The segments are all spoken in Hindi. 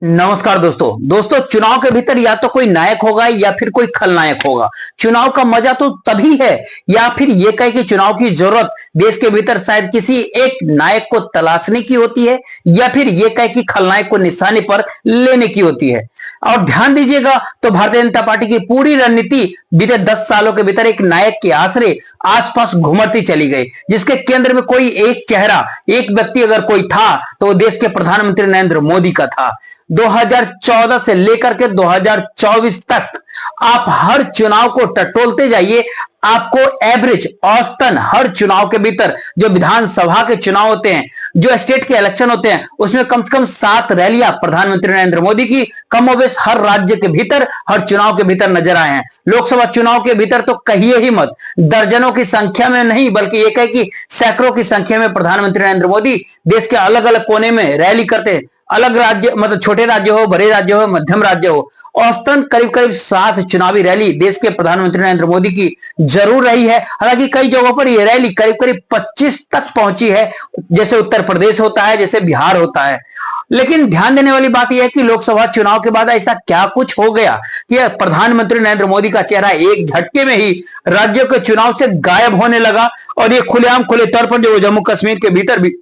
नमस्कार दोस्तों चुनाव के भीतर या तो कोई नायक होगा या फिर कोई खलनायक होगा। चुनाव का मजा तो तभी है या फिर ये कहे कि चुनाव की जरूरत देश के भीतर शायद किसी एक नायक को तलाशने की होती है या फिर ये कहे कि खलनायक को निशाने पर लेने की होती है। और ध्यान दीजिएगा तो भारतीय जनता पार्टी की पूरी रणनीति बीते 10 सालों के भीतर एक नायक के आसरे आसपास घुमरती चली गई, जिसके केंद्र में कोई एक चेहरा, एक व्यक्ति अगर कोई था तो वो देश के प्रधानमंत्री नरेंद्र मोदी का था। 2014 से लेकर के 2024 तक आप हर चुनाव को टटोलते जाइए, आपको एवरेज औसतन हर चुनाव के भीतर जो विधानसभा के चुनाव होते हैं, जो स्टेट के इलेक्शन होते हैं, उसमें कम से कम 7 रैलियां प्रधानमंत्री नरेंद्र मोदी की कमोबेश हर राज्य के भीतर, हर चुनाव के भीतर नजर आए हैं। लोकसभा चुनाव के भीतर तो कहिए ही मत, दर्जनों की संख्या में नहीं बल्कि एक है कि सैकड़ों की संख्या में प्रधानमंत्री नरेंद्र मोदी देश के अलग अलग कोने में रैली करते हैं। अलग राज्य मतलब छोटे राज्य हो, बड़े राज्य हो, मध्यम राज्य हो, औसतन करीब करीब 7 चुनावी रैली देश के प्रधानमंत्री नरेंद्र मोदी की जरूर रही है। हालांकि कई जगहों पर यह रैली करीब करीब 25 तक पहुंची है, जैसे उत्तर प्रदेश होता है, जैसे बिहार होता है। लेकिन ध्यान देने वाली बात यह है कि लोकसभा चुनाव के बाद ऐसा क्या कुछ हो गया कि प्रधानमंत्री नरेंद्र मोदी का चेहरा एक झटके में ही राज्यों के चुनाव से गायब होने लगा और ये खुलेआम खुले तौर पर जो जम्मू कश्मीर के भीतर भी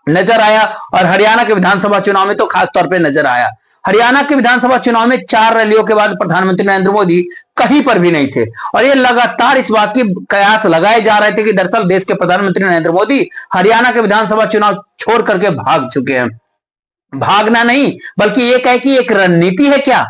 नजर आया और हरियाणा के विधानसभा चुनाव में तो खास तौर पे नजर आया। हरियाणा के विधानसभा चुनाव में 4 रैलियों के बाद प्रधानमंत्री नरेंद्र मोदी कहीं पर भी नहीं थे और ये लगातार इस बात की कयास लगाए जा रहे थे कि दरअसल देश के प्रधानमंत्री नरेंद्र मोदी हरियाणा के विधानसभा चुनाव छोड़ करके भाग चुके हैं। भागना नहीं बल्कि ये कहे कि एक रणनीति है क्या,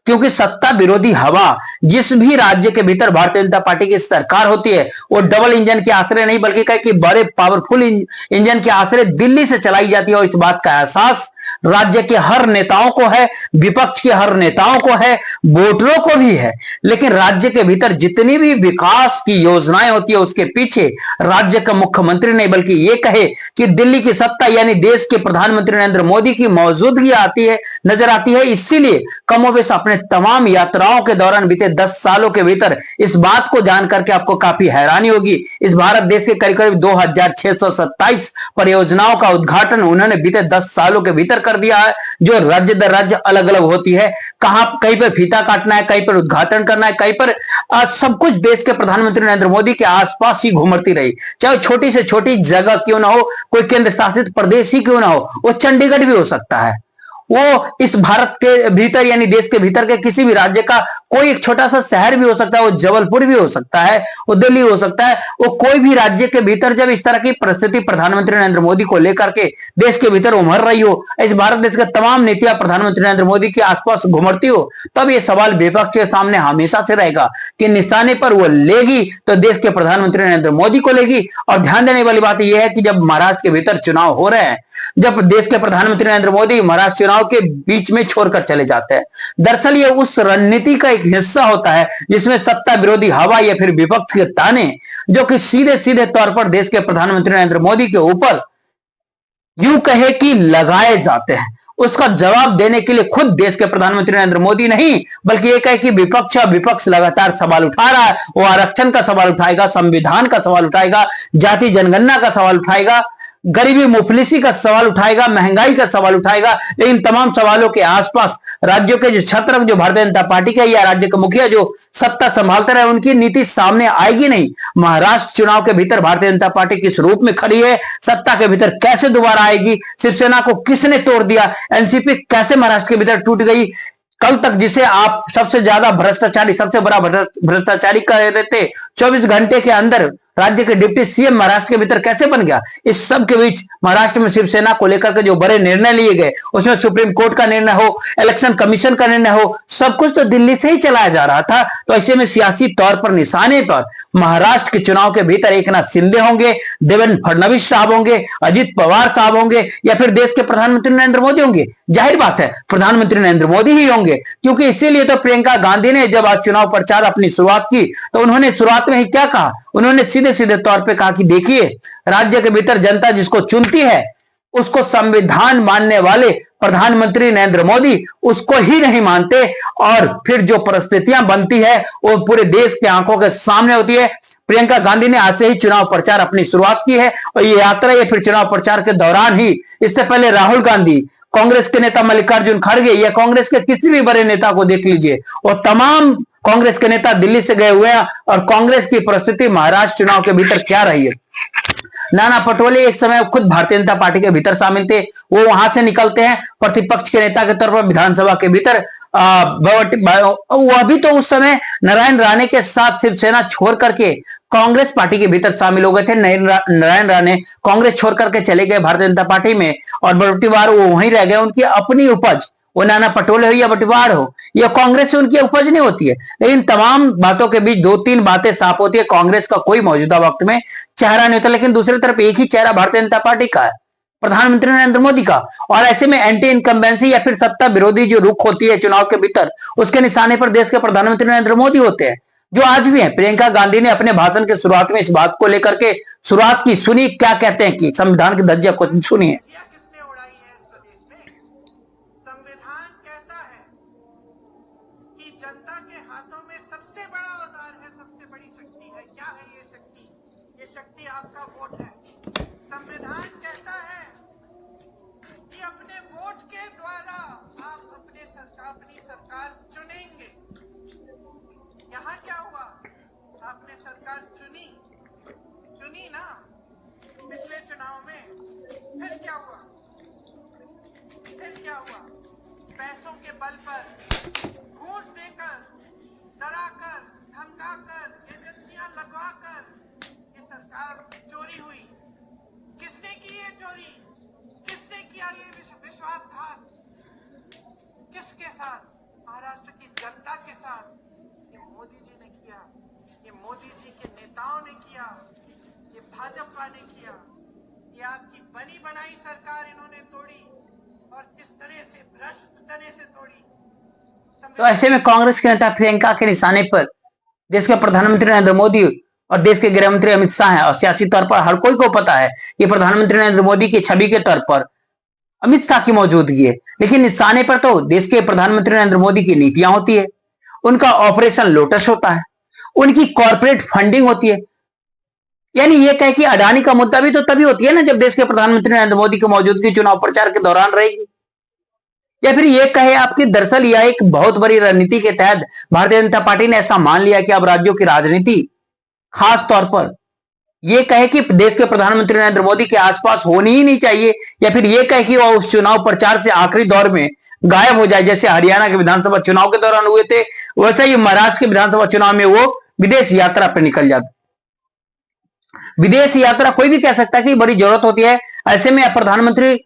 क्योंकि सत्ता विरोधी हवा जिस भी राज्य के भीतर भारतीय जनता पार्टी की सरकार होती है वो डबल इंजन के आश्रय नहीं बल्कि कहे कि बड़े पावरफुल इंजन के आश्रय दिल्ली से चलाई जाती है। और इस बात का एहसास राज्य के हर नेताओं को है, विपक्ष के हर नेताओं को है, वोटरों को भी है। लेकिन राज्य के भीतर जितनी भी विकास की योजनाएं होती है उसके पीछे राज्य का मुख्यमंत्री नहीं बल्कि ये कहे कि दिल्ली की सत्ता यानी देश के प्रधानमंत्री नरेंद्र मोदी की मौजूदगी आती है, नजर आती है। इसीलिए कमोबेश अपने तमाम यात्राओं के दौरान बीते 10 सालों के भीतर इस बात को जानकर के आपको काफी हैरानी होगी, इस भारत देश के करीब करीब 2627 परियोजनाओं का उद्घाटन उन्होंने बीते 10 सालों के भीतर कर दिया है, जो राज्य दर राज्य अलग अलग होती है। कहां कहीं पर फीता काटना है, कहीं पर उद्घाटन करना है, कहीं पर सब कुछ देश के प्रधानमंत्री नरेंद्र मोदी के आसपास ही घूमती रही। चाहे छोटी से छोटी जगह क्यों ना हो, कोई केंद्र शासित प्रदेश ही क्यों ना हो, वो चंडीगढ़ भी हो सकता है, वो इस भारत के भीतर यानी देश के भीतर के किसी भी राज्य का कोई एक छोटा सा शहर भी हो सकता है, वो जबलपुर भी हो सकता है, वो दिल्ली हो सकता है, वो कोई भी राज्य के भीतर जब इस तरह की परिस्थिति प्रधानमंत्री नरेंद्र मोदी को लेकर के देश के भीतर उमड़ रही हो, इस भारत देश के तमाम नीतियां प्रधानमंत्री नरेंद्र मोदी के आसपास घुमरती हो, तब ये सवाल विपक्ष के सामने हमेशा से रहेगा कि निशाने पर वो लेगी तो देश के प्रधानमंत्री नरेंद्र मोदी को लेगी। और ध्यान देने वाली बात यह है कि जब महाराष्ट्र के भीतर चुनाव हो रहे हैं, जब देश के प्रधानमंत्री नरेंद्र मोदी महाराष्ट्र चुनाव के बीच में छोड़कर चले जाते हैं, दरअसल ये उस रणनीति का एक हिस्सा होता है जिसमें सत्ता विरोधी हवा या फिर विपक्ष के ताने जो कि सीधे सीधे तौर पर देश के प्रधानमंत्री नरेंद्र मोदी के ऊपर यूं कहे कि लगाए जाते हैं, उसका जवाब देने के लिए खुद देश के प्रधानमंत्री नरेंद्र मोदी नहीं बल्कि एक है कि विपक्ष लगातार सवाल उठा रहा है। वो आरक्षण का सवाल उठाएगा, संविधान का सवाल उठाएगा, जाति जनगणना का सवाल उठाएगा, गरीबी मुफलिसी का सवाल उठाएगा, महंगाई का सवाल उठाएगा। लेकिन तमाम सवालों के आसपास राज्यों के जो छत्र जो भारतीय जनता पार्टी के या राज्य के मुखिया जो सत्ता संभालते रहे उनकी नीति सामने आएगी नहीं। महाराष्ट्र चुनाव के भीतर भारतीय जनता पार्टी किस रूप में खड़ी है, सत्ता के भीतर कैसे दोबारा आएगी, शिवसेना को किसने तोड़ दिया, एनसीपी कैसे महाराष्ट्र के भीतर टूट गई, कल तक जिसे आप सबसे ज्यादा भ्रष्टाचारी, सबसे बड़ा भ्रष्टाचारी कह रहे थे, 24 घंटे के अंदर राज्य के डिप्टी सीएम महाराष्ट्र के भीतर कैसे बन गया। इस सब के बीच महाराष्ट्र में शिवसेना को लेकर के जो बड़े निर्णय लिए गए, उसमें सुप्रीम कोर्ट का निर्णय हो, इलेक्शन कमीशन का निर्णय हो, सब कुछ तो दिल्ली से ही चलाया जा रहा था। तो ऐसे में सियासी तौर पर निशाने पर महाराष्ट्र के चुनाव के भीतर एकनाथ शिंदे होंगे, देवेंद्र फडणवीस साहब होंगे, अजित पवार साहब होंगे या फिर देश के प्रधानमंत्री नरेंद्र मोदी होंगे। जाहिर बात है प्रधानमंत्री नरेंद्र मोदी ही होंगे, क्योंकि इसीलिए तो प्रियंका गांधी ने जब आज चुनाव प्रचार अपनी शुरुआत की तो उन्होंने शुरुआत में ही क्या कहा, उन्होंने सीधे तौर पे कहा कि देखिए राज्य के भीतर जनता जिसको चुनती है उसको संविधान मानने वाले प्रधानमंत्री नरेंद्र मोदी उसको ही नहीं मानते और फिर जो परिस्थितियां बनती है वो पूरे देश के आंखों के सामने होती है। प्रियंका गांधी ने आज से ही चुनाव प्रचार अपनी शुरुआत की है और ये यात्रा ये फिर चुनाव प्रचार के दौरान ही, इससे पहले राहुल गांधी कांग्रेस के नेता मल्लिकार्जुन खड़गे या कांग्रेस के किसी भी बड़े नेता को देख लीजिए, और तमाम कांग्रेस के नेता दिल्ली से गए हुए हैं, और कांग्रेस की परिस्थिति महाराष्ट्र चुनाव के भीतर क्या रही है। नाना पटोले एक समय खुद भारतीय जनता पार्टी के भीतर शामिल थे, वो वहां से निकलते हैं प्रतिपक्ष के नेता के तौर पर विधानसभा के भीतर। वह भी तो उस समय नारायण राणे के साथ शिवसेना छोड़ करके कांग्रेस पार्टी के भीतर शामिल हो गए थे। नारायण राणे कांग्रेस छोड़ करके चले गए भारतीय जनता पार्टी में, और बटिवार वो वहीं रह गए। उनकी अपनी उपज, वो नाना पटोले हो या बटिवार हो, या कांग्रेस से उनकी उपज नहीं होती है। लेकिन तमाम बातों के बीच दो तीन बातें साफ होती है, कांग्रेस का कोई मौजूदा वक्त में चेहरा नहीं होता, लेकिन दूसरी तरफ एक ही चेहरा भारतीय जनता पार्टी का है, प्रधानमंत्री नरेंद्र मोदी का। और ऐसे में एंटी इनकम्बेंसी या फिर सत्ता विरोधी जो रुख होती है चुनाव के भीतर, उसके निशाने पर देश के प्रधानमंत्री नरेंद्र मोदी होते हैं, जो आज भी हैं। प्रियंका गांधी ने अपने भाषण के शुरुआत में इस बात को लेकर के शुरुआत की, सुनी क्या कहते हैं कि संविधान की धज्जियां को सुनिए। जनता के हाथों में सबसे बड़ा औजार है, सबसे बड़ी शक्ति है। क्या है ये शक्ति? ये शक्ति आपका वोट है। संविधान कहता है कि अपने वोट के द्वारा आप अपनी सरकार चुनेंगे। यहाँ क्या हुआ? आपने सरकार चुनी ना पिछले चुनाव में। फिर क्या हुआ? पैसों के बल पर, घूस देकर, डराकर, धमकाकर, एजेंसियां लगवाकर ये सरकार चोरी हुई। किसने की ये चोरी? किसने किया ये विश्वासघात? किसके साथ? महाराष्ट्र की जनता के साथ। ये मोदी जी ने किया, ये मोदी जी के नेताओं ने किया, ये भाजपा ने किया। ये आपकी बनी बनाई सरकार इन्होंने तोड़ी, और किस तरह से भ्रष्ट तरह से तोड़ी। तो ऐसे में कांग्रेस के नेता प्रियंका के निशाने पर देश के प्रधानमंत्री नरेंद्र मोदी और देश के गृह मंत्री अमित शाह हैं, और सियासी तौर पर हर कोई को पता है कि प्रधानमंत्री नरेंद्र मोदी की छवि के तौर पर अमित शाह की मौजूदगी है। लेकिन निशाने पर तो देश के प्रधानमंत्री नरेंद्र मोदी की नीतियां होती है, उनका ऑपरेशन लोटस होता है, उनकी कॉर्पोरेट फंडिंग होती है। यानी ये कहे कि अडानी का मुद्दा भी तो तभी होती है ना जब देश के प्रधानमंत्री नरेंद्र मोदी की मौजूदगी चुनाव प्रचार के दौरान रहेगी। या फिर ये कहे आपकी दरअसल यह एक बहुत बड़ी रणनीति के तहत भारतीय जनता पार्टी ने ऐसा मान लिया कि अब राज्यों की राजनीति खास तौर पर यह कहे कि देश के प्रधानमंत्री नरेंद्र मोदी के आसपास होनी ही नहीं चाहिए, या फिर यह कहे कि वह उस चुनाव प्रचार से आखिरी दौर में गायब हो जाए, जैसे हरियाणा के विधानसभा चुनाव के दौरान हुए थे, वैसा ही महाराष्ट्र के विधानसभा चुनाव में वो विदेश यात्रा पर निकल जाते। विदेश यात्रा कोई भी कह सकता है कि बड़ी जरूरत होती है, ऐसे में प्रधानमंत्री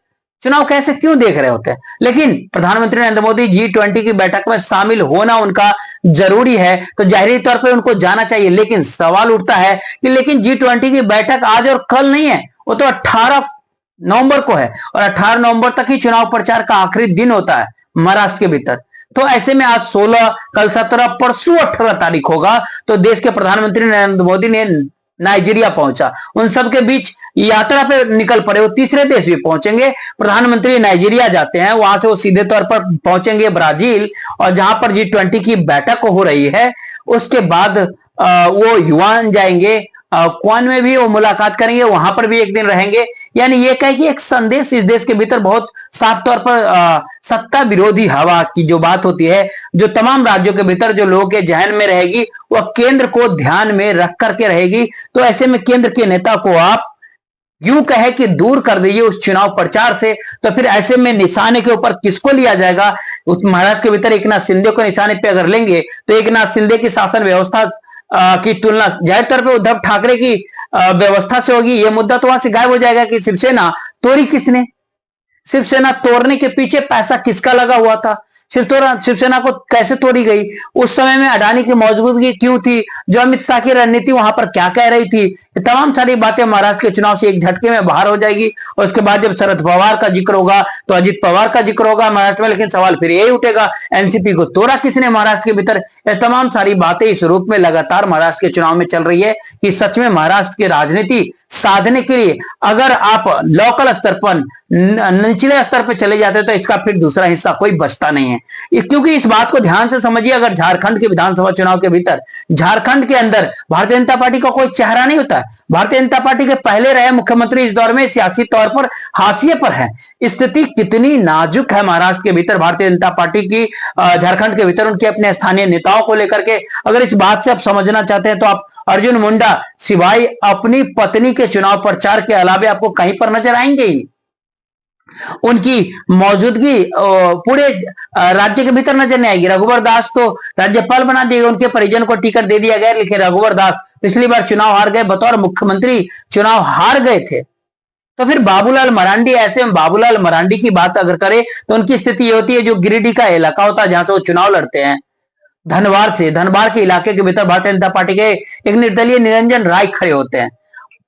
चुनाव कैसे क्यों देख रहे होते हैं। लेकिन प्रधानमंत्री नरेंद्र मोदी G20 की बैठक में शामिल होना उनका जरूरी है, तो जाहिर तौर पर उनको जाना चाहिए। लेकिन सवाल उठता है कि लेकिन G20 की बैठक आज और कल नहीं है, वो तो 18 नवंबर को है, और 18 नवंबर तक ही चुनाव प्रचार का आखिरी दिन होता है महाराष्ट्र के भीतर। तो ऐसे में आज 16, कल 17, परसों 18 तारीख होगा, तो देश के प्रधानमंत्री नरेंद्र मोदी ने नाइजीरिया पहुंचा, उन सब के बीच यात्रा पे निकल पड़े। वो तीसरे देश भी पहुंचेंगे। प्रधानमंत्री नाइजीरिया जाते हैं, वहां से वो सीधे तौर पर पहुंचेंगे ब्राजील, और जहां पर G20 की बैठक हो रही है, उसके बाद वो युआन जाएंगे, क्वान में भी वो मुलाकात करेंगे, वहां पर भी एक दिन रहेंगे। यानी ये कहे कि एक संदेश इस देश के भीतर बहुत साफ तौर पर सत्ता विरोधी हवा की जो बात होती है, जो तमाम राज्यों के भीतर जो लोगों के जहन में रहेगी, वह केंद्र को ध्यान में रख करके रहेगी। तो ऐसे में केंद्र के नेता को आप यूं कहे कि दूर कर दीजिए उस चुनाव प्रचार से, तो फिर ऐसे में निशाने के ऊपर किसको लिया जाएगा? महाराष्ट्र के भीतर एकनाथ शिंदे को निशाने पे अगर लेंगे, तो एकनाथ शिंदे की शासन व्यवस्था की तुलना जाहिर तौर पे उद्धव ठाकरे की व्यवस्था से होगी। यह मुद्दा तो वहां से गायब हो जाएगा कि शिवसेना तोड़ी किसने, शिवसेना तोड़ने के पीछे पैसा किसका लगा हुआ था, शिवसेना को कैसे तोड़ी गई, उस समय में अडानी की मौजूदगी क्यों थी, जो अमित शाह की रणनीति वहां पर क्या कह रही थी। ये तमाम सारी बातें महाराष्ट्र के चुनाव से एक झटके में बाहर हो जाएगी। और उसके बाद जब शरद पवार का जिक्र होगा तो अजित पवार का जिक्र होगा महाराष्ट्र में। लेकिन सवाल फिर यही उठेगा, एनसीपी को तोड़ा किसने महाराष्ट्र के भीतर। ये तमाम सारी बातें इस रूप में लगातार महाराष्ट्र के चुनाव में चल रही है कि सच में महाराष्ट्र की राजनीति साधने के लिए अगर आप लोकल स्तर पर निचले स्तर पर चले जाते हैं तो इसका फिर दूसरा हिस्सा कोई बचता नहीं है। क्योंकि इस बात को ध्यान से समझिए, अगर झारखंड के विधानसभा चुनाव के भीतर झारखंड के अंदर भारतीय जनता पार्टी का कोई चेहरा नहीं होता है। भारतीय जनता पार्टी के पहले रहे मुख्यमंत्री इस दौर में सियासी तौर पर हाशिए पर है। स्थिति कितनी नाजुक है महाराष्ट्र के भीतर भारतीय जनता पार्टी की, झारखंड के भीतर उनके अपने स्थानीय नेताओं को लेकर के, अगर इस बात से आप समझना चाहते हैं तो आप अर्जुन मुंडा सिवाय अपनी पत्नी के चुनाव प्रचार के अलावे आपको कहीं पर नजर आएंगे ही। उनकी मौजूदगी पूरे राज्य के भीतर नजर नहीं आएगी। रघुवर दास तो राज्यपाल बना दिए गए, उनके परिजन को टिकट दे दिया गया, लेकिन रघुवर दास पिछली बार चुनाव हार गए, बतौर मुख्यमंत्री चुनाव हार गए थे। तो फिर बाबूलाल मरांडी, ऐसे में बाबूलाल मरांडी की बात अगर करें तो उनकी स्थिति ये होती है, जो गिरिडीह का इलाका होता है जहां से वो चुनाव लड़ते हैं, धनबाद के इलाके के भीतर भारतीय जनता पार्टी के एक निर्दलीय निरंजन राय खड़े होते हैं।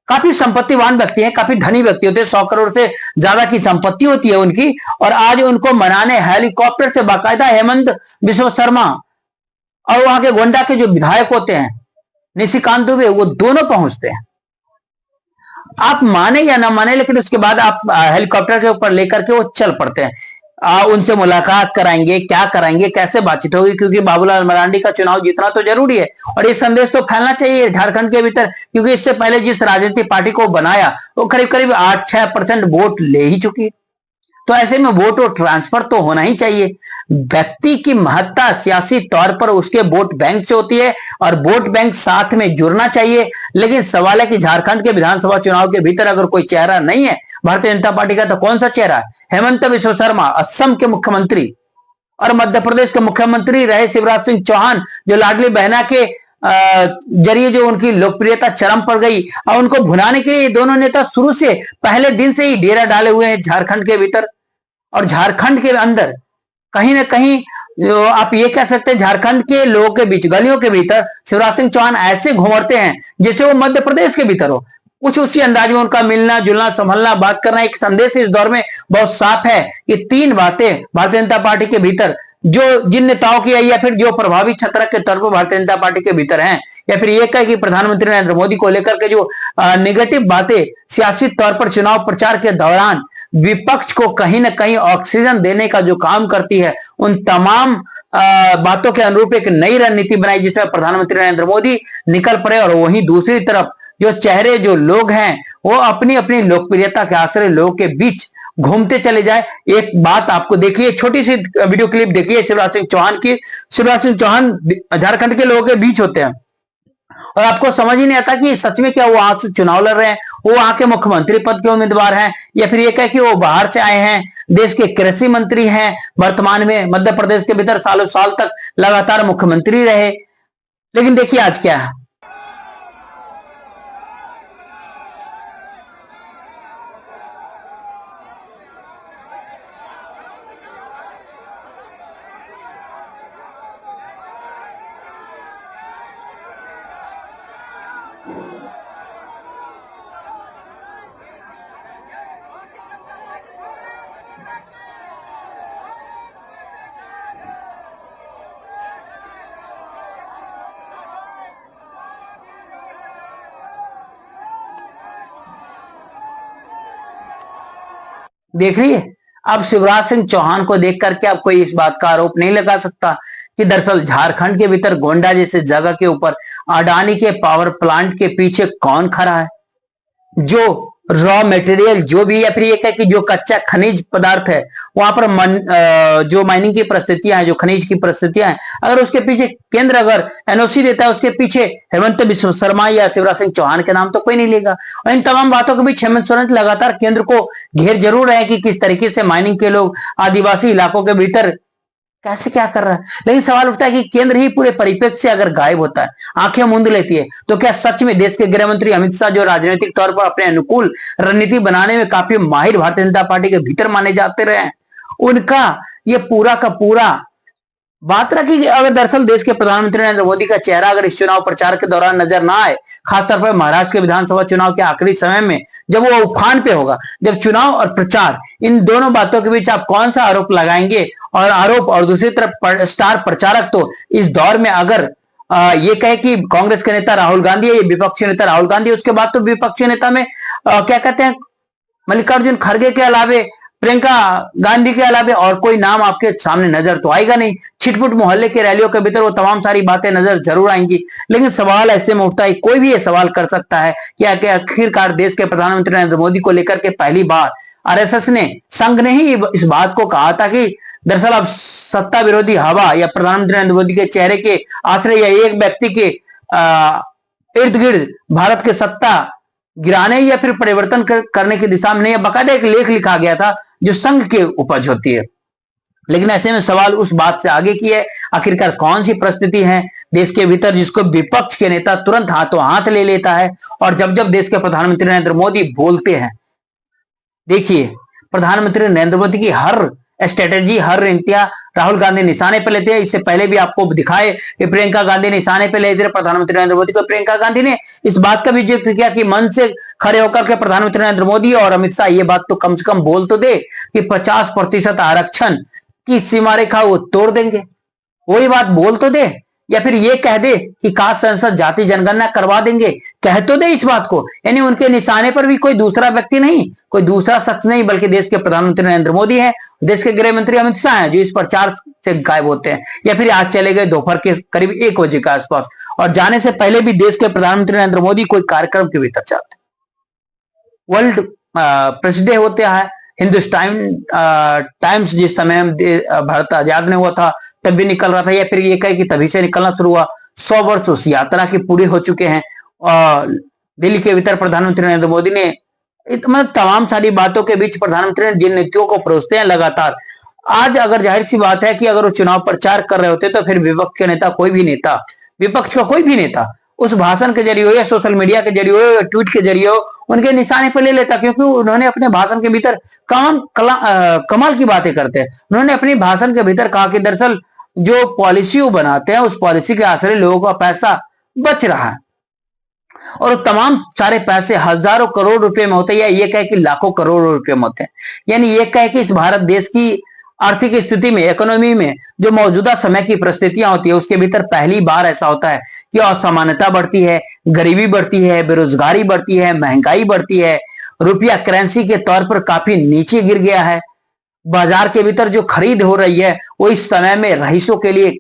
काफी संपत्तिवान व्यक्ति हैं, काफी धनी व्यक्ति होते हैं, 100 करोड़ से ज्यादा की संपत्ति होती है उनकी। और आज उनको मनाने हेलीकॉप्टर से बाकायदा हेमंत बिस्व शर्मा और वहां के गोंडा के जो विधायक होते हैं निशिकांत दुबे, वो दोनों पहुंचते हैं। आप माने या ना माने, लेकिन उसके बाद आप हेलीकॉप्टर के ऊपर लेकर के वो चल पड़ते हैं। उनसे मुलाकात कराएंगे, क्या कराएंगे, कैसे बातचीत होगी, क्योंकि बाबूलाल मरांडी का चुनाव जीतना तो जरूरी है और ये संदेश तो फैलना चाहिए झारखंड के भीतर, क्योंकि इससे पहले जिस राजनीतिक पार्टी को बनाया वो करीब करीब 8-6% वोट ले ही चुकी है। तो ऐसे में वोट और ट्रांसफर तो होना ही चाहिए। व्यक्ति की महत्ता सियासी तौर पर उसके वोट बैंक से होती है और वोट बैंक साथ में जुड़ना चाहिए। लेकिन सवाल है कि झारखंड के विधानसभा चुनाव के भीतर अगर कोई चेहरा नहीं है भारतीय जनता पार्टी का, तो कौन सा चेहरा है? हेमंत बिस्व शर्मा, असम के मुख्यमंत्री, और मध्य प्रदेश के मुख्यमंत्री रहे शिवराज सिंह चौहान, जो लाडली बहना के जरिए जो उनकी लोकप्रियता चरम पर गई, और उनको भुनाने के लिए दोनों नेता शुरू से पहले दिन से ही डेरा डाले हुए हैं झारखंड के भीतर। और झारखंड के अंदर कहीं ना कहीं आप ये कह सकते हैं झारखंड के लोगों के बीच, गलियों के भीतर शिवराज सिंह चौहान ऐसे घुमरते हैं जैसे वो मध्य प्रदेश के भीतर हो। कुछ उसी अंदाज में उनका मिलना जुलना, संभलना, बात करना। एक संदेश इस दौर में बहुत साफ है कि 3 बातें भारतीय जनता पार्टी के भीतर, जो जिन नेताओं की है या फिर जो प्रभावी छत्रक के तौर पर भारतीय जनता पार्टी के भीतर हैं, या फिर ये कहे कि प्रधानमंत्री नरेंद्र मोदी को लेकर के जो नेगेटिव बातें सियासी तौर पर चुनाव प्रचार के दौरान विपक्ष को कहीं ना कहीं ऑक्सीजन देने का जो काम करती है, उन तमाम बातों के अनुरूप एक नई रणनीति बनाई जिसमें प्रधानमंत्री नरेंद्र मोदी निकल पड़े। और वहीं दूसरी तरफ जो चेहरे, जो लोग हैं, वो अपनी अपनी लोकप्रियता के आश्रय लोगों के बीच घूमते चले जाए। एक बात आपको देखिए, छोटी सी वीडियो क्लिप देखिए शिवराज सिंह चौहान की। शिवराज सिंह चौहान झारखंड के लोगों के बीच होते हैं और आपको समझ ही नहीं आता कि सच में क्या वो वहां से चुनाव लड़ रहे हैं, वो वहां के मुख्यमंत्री पद के उम्मीदवार हैं, या फिर ये कहे कि वो बाहर से आए हैं, देश के कृषि मंत्री हैं, वर्तमान में मध्य प्रदेश के भीतर सालों साल तक लगातार मुख्यमंत्री रहे। लेकिन देखिए आज क्या है। देख रही अब शिवराज सिंह चौहान को देख करके अब कोई इस बात का आरोप नहीं लगा सकता कि दरअसल झारखंड के भीतर गोंडा जैसे जगह के ऊपर अडानी के पावर प्लांट के पीछे कौन खड़ा है। जो रॉ मटेरियल जो भी, या फिर ये कह कि जो कच्चा खनिज पदार्थ है वहां पर जो माइनिंग की परिस्थितियां हैं, जो खनिज की परिस्थितियां हैं, अगर उसके पीछे केंद्र अगर एनओसी देता है, उसके पीछे हेमंत बिस्व शर्मा या शिवराज सिंह चौहान के नाम तो कोई नहीं लेगा। और इन तमाम बातों के बीच हेमंत सोरेन लगातार केंद्र को घेर जरूर रहे कि किस तरीके से माइनिंग के लोग आदिवासी इलाकों के भीतर कैसे क्या कर रहा है। लेकिन सवाल उठता है कि केंद्र ही पूरे परिप्रेक्ष्य से अगर गायब होता है, आंखें मूंद लेती है, तो क्या सच में देश के गृह मंत्री अमित शाह, जो राजनीतिक तौर पर अपने अनुकूल रणनीति बनाने में काफी माहिर भारतीय जनता पार्टी के भीतर माने जाते रहे, उनका ये पूरा का पूरा बात रखी कि अगर दरअसल देश के प्रधानमंत्री नरेंद्र मोदी का चेहरा अगर इस चुनाव प्रचार के दौरान नजर ना आए, खासतौर पर महाराष्ट्र के विधानसभा चुनाव के आखिरी समय में जब वो उफान पे होगा, जब चुनाव और प्रचार इन दोनों बातों के बीच आप कौन सा आरोप लगाएंगे। और आरोप और दूसरी तरफ स्टार प्रचारक तो इस दौर में अगर ये कहे कि कांग्रेस के नेता राहुल गांधी है, ये विपक्षी नेता राहुल गांधी, उसके बाद तो विपक्षी नेता में क्या कहते हैं मल्लिकार्जुन खड़गे के अलावे, प्रियंका गांधी के अलावे और कोई नाम आपके सामने नजर तो आएगा नहीं। छिटपुट मोहल्ले के रैलियों के भीतर वो तमाम सारी बातें नजर जरूर आएंगी, लेकिन सवाल ऐसे में उठता है, कोई भी ये सवाल कर सकता है कि आखिरकार देश के प्रधानमंत्री नरेंद्र मोदी को लेकर के पहली बार आरएसएस ने, संघ ने ही इस बात को कहा था कि दरअसल अब सत्ता विरोधी हवा या प्रधानमंत्री नरेंद्र मोदी के चेहरे के आश्रय या एक व्यक्ति के इर्द गिर्द भारत के सत्ता गिराने या फिर परिवर्तन करने की दिशा में नहीं, बाकायदा एक लेख लिखा गया था जो संघ के उपज होती है। लेकिन ऐसे में सवाल उस बात से आगे की है, आखिरकार कौन सी परिस्थिति है देश के भीतर जिसको विपक्ष के नेता तुरंत हाथों हाथ ले लेता है, और जब जब देश के प्रधानमंत्री नरेंद्र मोदी बोलते हैं, देखिए प्रधानमंत्री नरेंद्र मोदी की हर स्ट्रेटेजी, हर नीतियां राहुल गांधी निशाने पर लेते हैं। इससे पहले भी आपको दिखाए कि प्रियंका गांधी निशाने पर लेते रहे प्रधानमंत्री नरेंद्र मोदी को। प्रियंका गांधी ने इस बात का भी जिक्र किया कि मंच से खड़े होकर के प्रधानमंत्री नरेंद्र मोदी और अमित शाह ये बात तो कम से कम बोल तो दे कि 50% आरक्षण की सीमा रेखा वो तोड़ देंगे, वही बात बोल तो दे, या फिर ये कह दे कि कास्ट सेंसस जाति जनगणना करवा देंगे, कह तो दे इस बात को। यानी उनके निशाने पर भी कोई दूसरा व्यक्ति नहीं, कोई दूसरा शख्स नहीं, बल्कि देश के प्रधानमंत्री नरेंद्र मोदी हैं, देश के गृह मंत्री अमित शाह हैं जो इस प्रचार से गायब होते हैं, या फिर आज चले गए दोपहर के करीब 1 बजे के आसपास, और जाने से पहले भी देश के प्रधानमंत्री नरेंद्र मोदी कोई कार्यक्रम के भीतर जाते। वर्ल्ड प्रेस डे होता है, हिंदुस्तान टाइम्स जिस समय भारत आजाद नहीं हुआ था तब भी निकल रहा था, या फिर ये कहे कि तभी से निकलना शुरू हुआ। 100 वर्ष उस यात्रा के पूरे हो चुके हैं, और दिल्ली के भीतर प्रधानमंत्री नरेंद्र मोदी ने मतलब तमाम सारी बातों के बीच प्रधानमंत्री ने जिन नीतियों को परोसते हैं लगातार, आज अगर जाहिर सी बात है कि अगर वो चुनाव प्रचार कर रहे होते तो फिर विपक्ष के नेता, कोई भी नेता, विपक्ष का कोई भी नेता उस भाषण के जरिए हो या सोशल मीडिया के जरिए हो या ट्वीट के जरिए हो उनके निशाने पर ले लेता, क्योंकि उन्होंने अपने भाषण के भीतर कमाल की बातें करते हैं। उन्होंने अपनी भाषण के भीतर कहा कि दरअसल जो पॉलिसी वो बनाते हैं उस पॉलिसी के आश्रय लोगों का पैसा बच रहा है, और तमाम सारे पैसे हजारों करोड़ रुपए में होते हैं, या ये कहे कि लाखों करोड़ रुपए में होते हैं। यानी ये कहे कि इस भारत देश की आर्थिक स्थिति में, इकोनॉमी में जो मौजूदा समय की परिस्थितियां होती है उसके भीतर पहली बार ऐसा होता है कि असमानता बढ़ती है, गरीबी बढ़ती है, बेरोजगारी बढ़ती है, महंगाई बढ़ती है, रुपया करेंसी के तौर पर काफी नीचे गिर गया है, बाजार के भीतर जो खरीद हो रही है वो इस समय में रईसों के लिए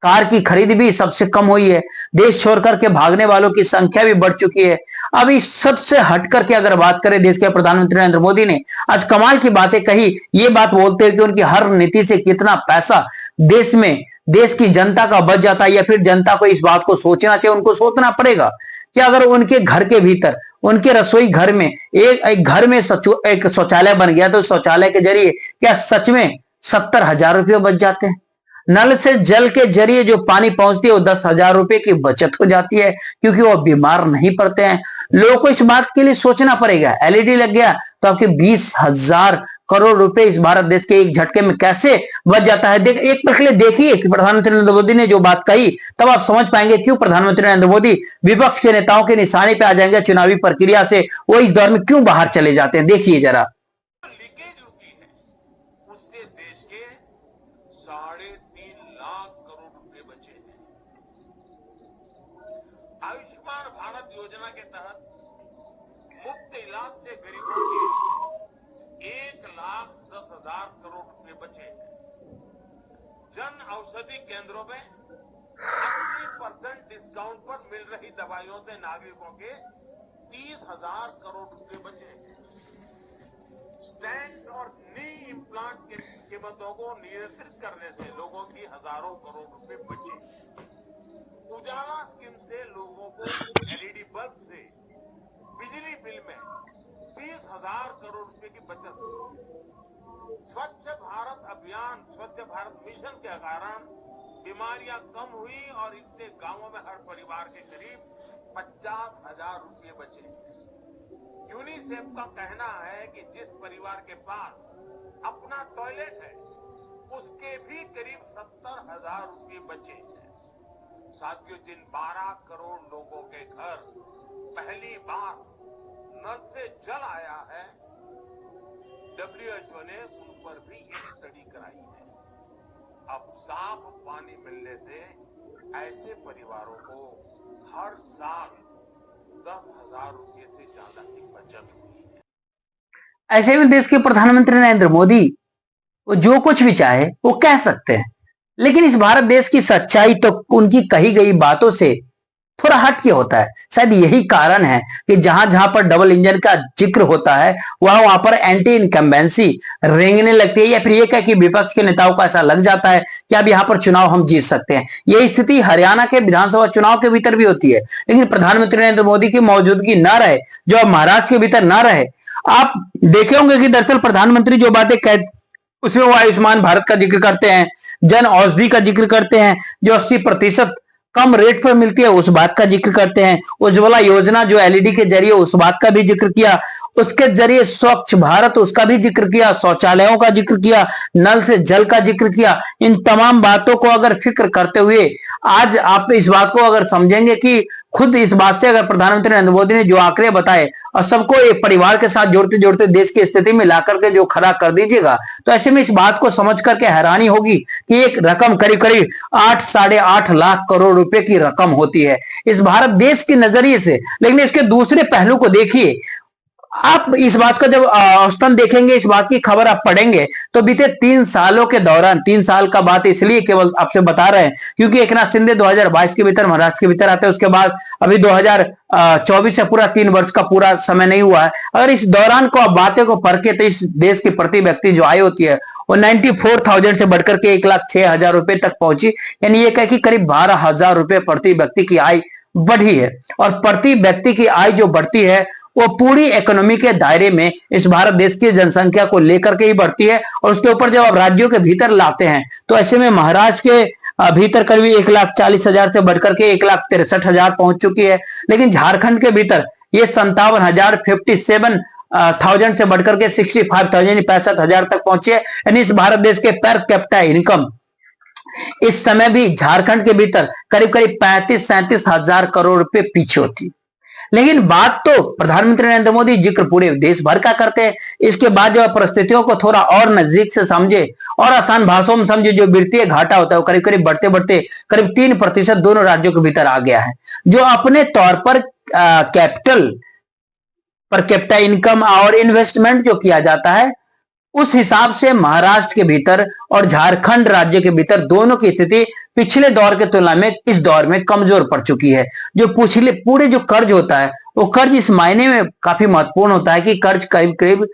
कार की खरीद भी सबसे कम हुई है, देश छोड़कर के भागने वालों की संख्या भी बढ़ चुकी है। अब इस सबसे हटकर के अगर बात करें, देश के प्रधानमंत्री नरेंद्र मोदी ने आज कमाल की बातें कही, ये बात बोलते हैं कि उनकी हर नीति से कितना पैसा देश में, देश की जनता का बच जाता है, या फिर जनता को इस बात को सोचना चाहिए, उनको सोचना पड़ेगा कि अगर उनके घर के भीतर, उनके रसोई घर में एक घर में एक शौचालय बन गया तो शौचालय के जरिए क्या सच में 70,000 रुपये बच जाते हैं? नल से जल के जरिए जो पानी पहुंचती है वो 10,000 रुपए की बचत हो जाती है, क्योंकि वो बीमार नहीं पड़ते हैं। लोगों को इस बात के लिए सोचना पड़ेगा। एलईडी लग गया तो आपके 20,000 करोड़ रुपए इस भारत देश के एक झटके में कैसे बच जाता है। एक पल के लिए देखिए कि प्रधानमंत्री नरेंद्र मोदी ने जो बात कही, तब आप समझ पाएंगे क्यों प्रधानमंत्री नरेंद्र मोदी विपक्ष के नेताओं के निशाने पे आ जाएंगे चुनावी प्रक्रिया से, वो इस दौर में क्यों बाहर चले जाते हैं। देखिए जरा। लीकेज रुकी है, उससे देश के 3.5 लाख करोड़ रुपए बचे हैं। आयुष्मान भारत योजना के तहत मुफ्त इलाज से गरीबों के 1,10,000 करोड़ रुपए बचे। जन औषधि केंद्रों में 80% डिस्काउंट पर मिल रही दवाइयों से नागरिकों के 30,000 करोड़ रुपए बचे। स्टेंट और नी इम्प्लांट की कीमतों को नियंत्रित करने से लोगों की हजारों करोड़ रुपए बचे। उजाला स्कीम से लोगों को एलईडी बल्ब से बिजली बिल में 20,000 करोड़ रुपए की बचत। स्वच्छ भारत अभियान, स्वच्छ भारत मिशन के कारण बीमारियां कम हुई और इससे गांवों में हर परिवार के करीब 50,000 रुपए बचे। यूनिसेफ का कहना है कि जिस परिवार के पास अपना टॉयलेट है उसके भी करीब 70,000 रुपए बचे हैं। साथियों, जिन 12 करोड़ लोगों के घर पहली बार नल से जल आया है, WHO ने उन पर भी एक स्टडी कराई है। अब साफ पानी मिलने से ऐसे परिवारों को हर साल 10,000 रुपए से ज्यादा की बचत हुई है। ऐसे में देश के प्रधानमंत्री नरेंद्र मोदी वो जो कुछ भी चाहे वो कह सकते हैं, लेकिन इस भारत देश की सच्चाई तो उनकी कही गई बातों से थोड़ा हट के होता है। शायद यही कारण है कि जहां जहां पर डबल इंजन का जिक्र होता है वहां वहां पर एंटी इनकम्बेंसी रेंगने लगती है, या फिर ये कह कि विपक्ष के नेताओं को ऐसा लग जाता है कि अब यहां पर चुनाव हम जीत सकते हैं। यही स्थिति हरियाणा के विधानसभा चुनाव के भीतर भी होती है, लेकिन प्रधानमंत्री नरेंद्र मोदी की मौजूदगी न रहे, जो अब महाराष्ट्र के भीतर न रहे, आप देखे होंगे कि दरअसल प्रधानमंत्री जो बातें कह उसमें वो आयुष्मान भारत का जिक्र करते हैं, जन औषधि का जिक्र करते हैं जो 80% कम रेट पर मिलती है उस बात का जिक्र करते हैं, उज्ज्वला योजना जो एलईडी के जरिए उस बात का भी जिक्र किया, उसके जरिए स्वच्छ भारत उसका भी जिक्र किया, शौचालयों का जिक्र किया, नल से जल का जिक्र किया। इन तमाम बातों को अगर फिक्र करते हुए आज आप इस बात को अगर समझेंगे कि खुद इस बात से अगर प्रधानमंत्री नरेंद्र मोदी ने जो आंकड़े बताए और सबको एक परिवार के साथ जोड़ते जोड़ते देश की स्थिति में ला करके जो खड़ा कर दीजिएगा, तो ऐसे में इस बात को समझ करके हैरानी होगी कि एक रकम करीब करीब 8-8.5 लाख करोड़ रुपए की रकम होती है इस भारत देश के नजरिए से। लेकिन इसके दूसरे पहलू को देखिए, आप इस बात का जब औसतन देखेंगे, इस बात की खबर आप पढ़ेंगे, तो बीते 3 सालों के दौरान, 3 साल का बात इसलिए केवल आपसे बता रहे हैं क्योंकि एकनाथ शिंदे 2022 के भीतर महाराष्ट्र के भीतर आते हैं, उसके बाद अभी 2024 से पूरा 3 वर्ष का पूरा समय नहीं हुआ है। अगर इस दौरान को आप बातें को परखे तो इस देश की प्रति व्यक्ति जो आय होती है वो 94,000 से बढ़कर के 1,06,000 रुपए तक पहुंची, यानी ये कह कि करीब 12,000 रुपए प्रति व्यक्ति की आय बढ़ी है। और प्रति व्यक्ति की आय जो बढ़ती है वो पूरी इकोनॉमी के दायरे में इस भारत देश की जनसंख्या को लेकर के ही बढ़ती है, और उसके ऊपर जब आप राज्यों के भीतर लाते हैं तो ऐसे में महाराष्ट्र के भीतर करीब 1,40,000 से बढ़कर के 1,63,000 पहुंच चुकी है, लेकिन झारखंड के भीतर ये 57,057,000 से बढ़कर के 65,000 65,000 तक पहुंची है। यानी इस भारत देश के पर कैपिटा इनकम इस समय भी झारखंड के भीतर करीब करीब 35-37 हजार करोड़ रुपए पीछे होती। लेकिन बात तो प्रधानमंत्री नरेंद्र मोदी जिक्र पूरे देश भर का करते हैं। इसके बाद जब परिस्थितियों को थोड़ा और नजदीक से समझे और आसान भाषाओं में समझे, जो वित्तीय घाटा होता है वो करीब करीब बढ़ते बढ़ते करीब 3% दोनों राज्यों के भीतर आ गया है, जो अपने तौर पर कैपिटल पर कैपिटा इनकम और इन्वेस्टमेंट जो किया जाता है उस हिसाब से महाराष्ट्र के भीतर और झारखंड राज्य के भीतर दोनों की स्थिति पिछले दौर के तुलना में इस दौर में कमजोर पड़ चुकी है। जो पिछले पूरे जो कर्ज होता है वो कर्ज इस मायने में काफी महत्वपूर्ण होता है कि कर्ज करीब करीब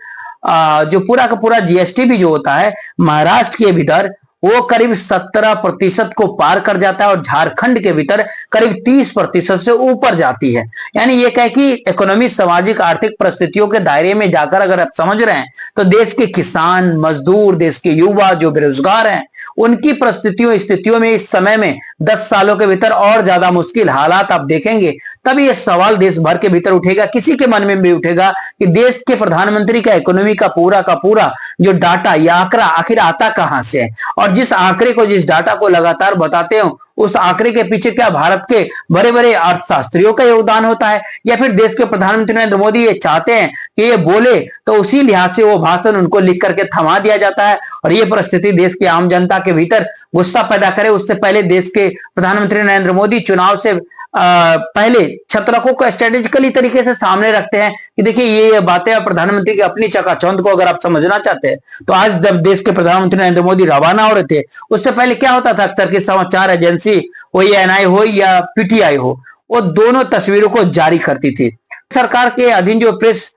जो पूरा का पूरा जीएसटी भी जो होता है महाराष्ट्र के भीतर वो करीब 17% को पार कर जाता है और झारखंड के भीतर करीब 30% से ऊपर जाती है। यानी ये कह कि इकोनॉमी सामाजिक आर्थिक परिस्थितियों के दायरे में जाकर अगर आप समझ रहे हैं तो देश के किसान मजदूर, देश के युवा जो बेरोजगार हैं, उनकी परिस्थितियों स्थितियों में इस समय में 10 सालों के भीतर और ज्यादा मुश्किल हालात आप देखेंगे। तब ये सवाल देश भर के भीतर उठेगा, किसी के मन में भी उठेगा कि देश के प्रधानमंत्री का इकोनॉमी का पूरा जो डाटा या आंकड़ा आखिर आता कहां से है, और जिस आंकड़े को जिस डाटा को लगातार बताते हो उस आंकड़े के पीछे क्या भारत के बड़े बड़े अर्थशास्त्रियों का योगदान होता है, या फिर देश के प्रधानमंत्री नरेंद्र मोदी ये चाहते हैं कि ये बोले तो उसी लिहाज से वो भाषण उनको लिख करके थमा दिया जाता है और ये परिस्थिति देश की आम जनता के भीतर गुस्सा पैदा करे। उससे पहले देश के प्रधानमंत्री नरेंद्र मोदी चुनाव से पहले छत्रकों को स्ट्रेटेजिकली तरीके से सामने रखते हैं कि देखिए ये बातें प्रधानमंत्री की अपनी चकाचौंध को अगर आप समझना चाहते हैं तो आज जब देश के प्रधानमंत्री नरेंद्र मोदी रवाना हो रहे थे उससे पहले क्या होता था अक्सर कि समाचार एजेंसी हो या एनआई हो या पीटीआई हो, वो दोनों तस्वीरों को जारी करती थी। सरकार के अधीन जो प्रेस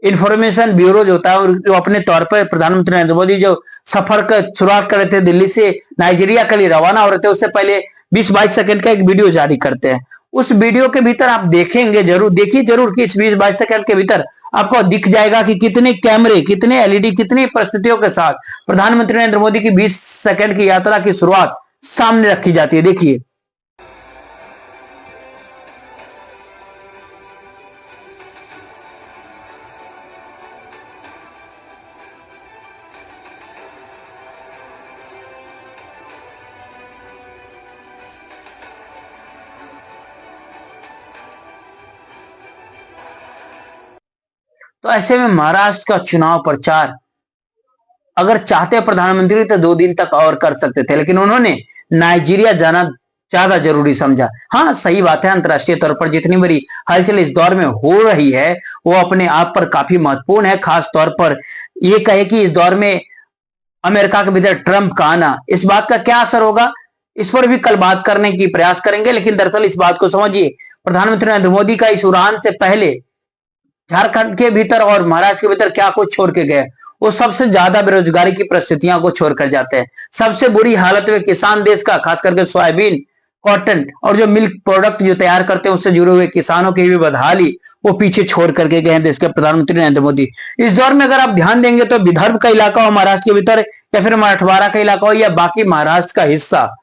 इंफॉर्मेशन ब्यूरो जो होता है जो अपने तौर पर प्रधानमंत्री नरेंद्र मोदी जो सफर का शुरुआत कर रहे थे दिल्ली से नाइजीरिया के लिए रवाना हो रहे थे, उससे पहले 20-22 सेकंड का एक वीडियो जारी करते हैं। उस वीडियो के भीतर आप देखेंगे जरूर, देखिए जरूर कि इस 20-22 सेकंड के भीतर आपको दिख जाएगा कि कितने कैमरे, कितने एलईडी, कितनी परिस्थितियों के साथ प्रधानमंत्री नरेंद्र मोदी की 20 सेकंड की यात्रा की शुरुआत सामने रखी जाती है। देखिए तो ऐसे में महाराष्ट्र का चुनाव प्रचार अगर चाहते प्रधानमंत्री तो 2 दिन तक और कर सकते थे, लेकिन उन्होंने नाइजीरिया जाना ज्यादा जरूरी समझा। हाँ, सही बात है, अंतर्राष्ट्रीय तौर पर जितनी बड़ी हलचल इस दौर में हो रही है वो अपने आप पर काफी महत्वपूर्ण है। खास तौर पर ये कहे कि इस दौर में अमेरिका के भीतर ट्रंप का आना, इस बात का क्या असर होगा, इस पर भी कल बात करने की प्रयास करेंगे। लेकिन दरअसल इस बात को समझिए, प्रधानमंत्री नरेंद्र मोदी का इस उड़ान से पहले झारखंड के भीतर और महाराष्ट्र के भीतर क्या कुछ छोड़ के गए। वो सबसे ज्यादा बेरोजगारी की परिस्थितियों को छोड़कर जाते हैं। सबसे बुरी हालत में किसान देश का, खास करके सोयाबीन, कॉटन और जो मिल्क प्रोडक्ट जो तैयार करते हैं उससे जुड़े हुए किसानों की भी बदहाली वो पीछे छोड़ करके गए हैं देश के प्रधानमंत्री नरेंद्र मोदी। इस दौर में अगर आप ध्यान देंगे तो विदर्भ का इलाका हो महाराष्ट्र के भीतर, या फिर मराठवाड़ा का इलाका हो, या बाकी महाराष्ट्र का हिस्सा,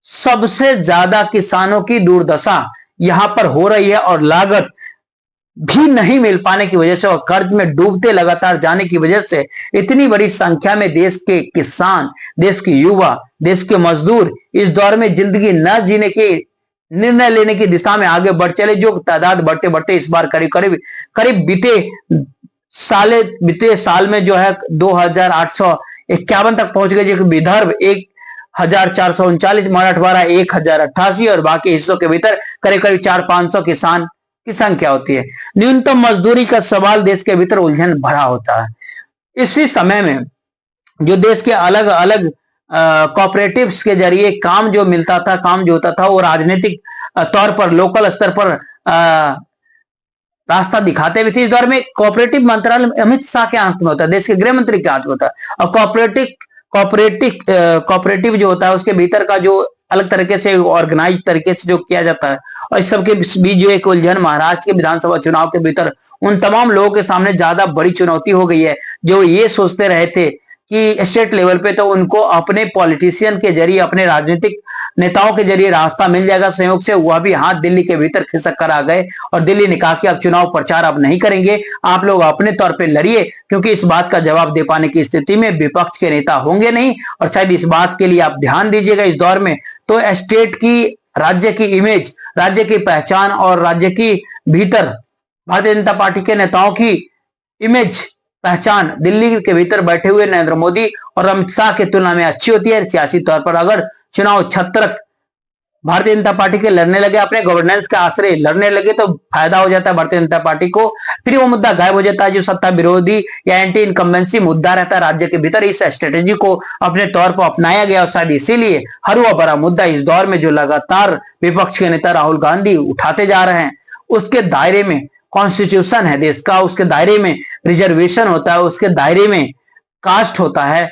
सबसे ज्यादा किसानों की दुर्दशा यहां पर हो रही है। और लागत भी नहीं मिल पाने की वजह से और कर्ज में डूबते लगातार जाने की वजह से इतनी बड़ी संख्या में देश के किसान, देश के युवा, देश के मजदूर इस दौर में जिंदगी न जीने के निर्णय लेने की दिशा में आगे बढ़ चले। जो तादाद बढ़ते बढ़ते इस बार करीब करीब करीब बीते साल में जो है 2851 तक पहुंच गए। जो विदर्भ 1439, मराठवाड़ा 1088 और बाकी हिस्सों के भीतर करीब करीब 400-500 किसान की संख्या होती है। न्यूनतम मजदूरी का सवाल देश के भीतर उलझन भरा होता है। इसी समय में जो देश के अलग अलग कोऑपरेटिव्स के जरिए काम जो मिलता था, काम जो होता था, वो राजनीतिक तौर पर लोकल स्तर पर रास्ता दिखाते भी थे। इस दौर में कोऑपरेटिव मंत्रालय अमित शाह के हाथ में होता है, देश के गृह मंत्री के हाथ में होता है। और कोऑपरेटिव जो होता है उसके भीतर का जो अलग तरीके से ऑर्गेनाइज तरीके से जो किया जाता है। और इस सबके बीच जो एक उलझन महाराष्ट्र के विधानसभा चुनाव के भीतर उन तमाम लोगों के सामने ज्यादा बड़ी चुनौती हो गई है जो ये सोचते रहे थे कि स्टेट लेवल पे तो उनको अपने पॉलिटिशियन के जरिए, अपने राजनीतिक नेताओं के जरिए रास्ता मिल जाएगा। संयोग से वह भी हाथ दिल्ली के भीतर खिसक कर आ गए और दिल्ली ने कहा कि अब चुनाव प्रचार अब नहीं करेंगे, आप लोग अपने तौर पे लड़िए, क्योंकि इस बात का जवाब दे पाने की स्थिति में विपक्ष के नेता होंगे नहीं। और शायद इस बात के लिए आप ध्यान दीजिएगा, इस दौर में तो स्टेट की, राज्य की इमेज, राज्य की पहचान और राज्य की भीतर भारतीय जनता पार्टी के नेताओं की इमेज, पहचान दिल्ली के भीतर बैठे हुए नरेंद्र मोदी और अमित शाह की तुलना में अच्छी होती है। सियासी तौर पर अगर चुनाव छत्रक भारतीय जनता पार्टी के लड़ने लगे, अपने गवर्नेंस के आश्रय लड़ने लगे तो फायदा हो जाता है भारतीय जनता पार्टी को। फिर वो मुद्दा गायब हो जाता है जो सत्ता विरोधी या एंटी इनकम्बेंसी मुद्दा रहता है राज्य के भीतर। इस स्ट्रेटेजी को अपने तौर पर अपनाया गया और शायद इसीलिए हर बड़ा मुद्दा इस दौर में जो लगातार विपक्ष के नेता राहुल गांधी उठाते जा रहे हैं, उसके दायरे में कॉन्स्टिट्यूशन है देश का, उसके दायरे में रिजर्वेशन होता है, उसके दायरे में कास्ट होता है,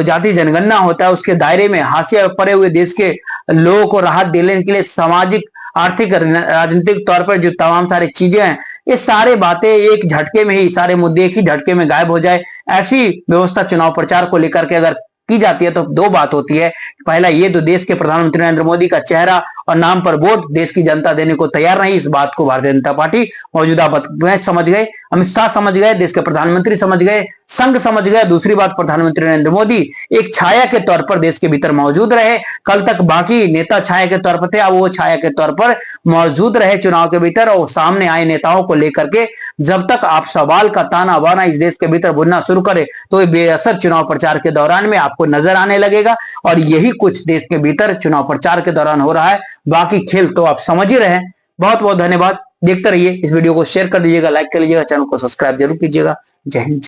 जाति जनगणना होता है, उसके दायरे में हाशिए पर पड़े हुए देश के लोगों को राहत देने के लिए सामाजिक, आर्थिक, राजनीतिक तौर पर जो तमाम सारी चीजें हैं, ये सारे बातें एक झटके में ही, सारे मुद्दे एक ही झटके में गायब हो जाए, ऐसी व्यवस्था चुनाव प्रचार को लेकर के अगर की जाती है तो दो बात होती है। पहला ये तो देश के प्रधानमंत्री नरेंद्र मोदी का चेहरा और नाम पर वोट देश की जनता देने को तैयार नहीं। इस बात को भारतीय जनता पार्टी मौजूदा में समझ गए, अमित शाह समझ गए, देश के प्रधानमंत्री समझ गए, संघ समझ गए। दूसरी बात, प्रधानमंत्री नरेंद्र मोदी एक छाया के तौर पर देश के भीतर मौजूद रहे। कल तक बाकी नेता छाया के तौर पर थे, अब वो छाया के तौर पर मौजूद रहे चुनाव के भीतर। और सामने आए नेताओं को लेकर के जब तक आप सवाल का ताना बाना इस देश के भीतर बुनना शुरू करें तो बेअसर चुनाव प्रचार के दौरान में आपको नजर आने लगेगा। और यही कुछ देश के भीतर चुनाव प्रचार के दौरान हो रहा है। बाकी खेल तो आप समझ ही रहे हैं। बहुत बहुत धन्यवाद, देखते रहिए। इस वीडियो को शेयर कर दीजिएगा, लाइक कर लीजिएगा, चैनल को सब्सक्राइब जरूर कीजिएगा। जय हिंद।